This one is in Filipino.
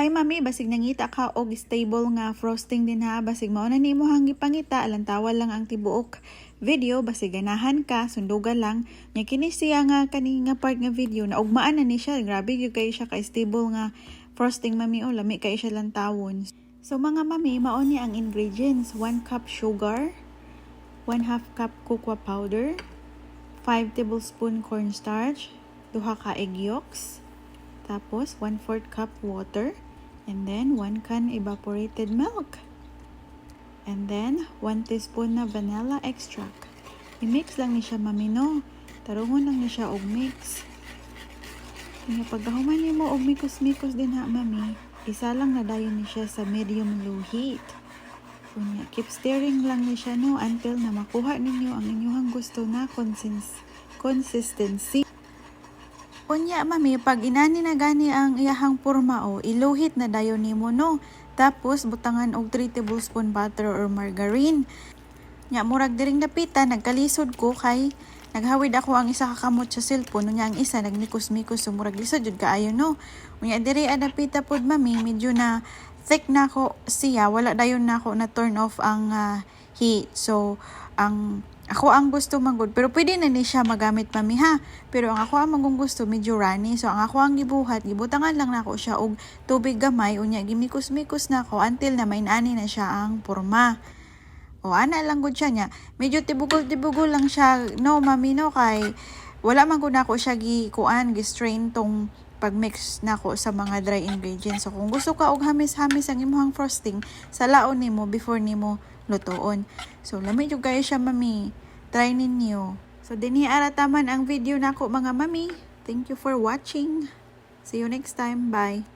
Hi mami, basig nangita ka og stable nga frosting din ha. Basig mao na nimo hang gipangita, alantawan lang ang tibuok video, basig ganahan ka, sundugan lang. Nya kini siya nga kani nga part nga video na ugmaan na ni siya. Grabe gyud kay siya ka stable nga frosting mami, o lami kay siya lantawon. So mga mami, mao ni ang ingredients: 1 cup sugar, 1/2 cup cocoa powder, 5 tablespoon cornstarch, 2 ka egg yolks, tapos 1/4 cup water, and then 1 can evaporated milk, and then 1 teaspoon na vanilla extract. I-mix lang ni siya mami, no? Tarungon lang ni siya og mix. Kaya pagkahuman niyo mo og mikos-mikos din ha mami, isa lang na dayon ni siya sa medium low heat. Kunya, keep stirring lang ni siya, no, until na makuha ninyo ang inyong gusto na consistency. Unya mami, pag inani na gani ang iyahang porma, o iluhit na dayon nimo, no. Tapos butangan og 3 tablespoon butter or margarine. Nya murag diring dapita nagkalisod ko kay naghawid ako ang isa ka kamot sa cellphone, unya ang isa nagmikos-mikos, so murag lisod jud kaayo, no. Unya diri adapita pod mami, medyo na thick na ko siya, wala dayon na ako na turn off ang heat. So ako ang gusto manggod, pero pwede na ni siya magamit mami ha. Pero ang ako ang magong gusto medyo runny, so ang ako ang gibuhat, gibutangan lang nako siya og tubig gamay, unya gimikos-mikos na ako until na mainani na siya ang porma. O ana lang gud siya nya. Medyo tibugol-tibugol lang siya, no mami, no, kay wala man gud nako siya gi-strain tong pag-mix nako sa mga dry ingredients. So kung gusto ka og hamis-hamis ang imong frosting, salaon nimo before nimo lutoon. So lamay jud kayo siya mami. Try ninyo. So dinhi arataman ang video nako mga mami. Thank you for watching. See you next time. Bye.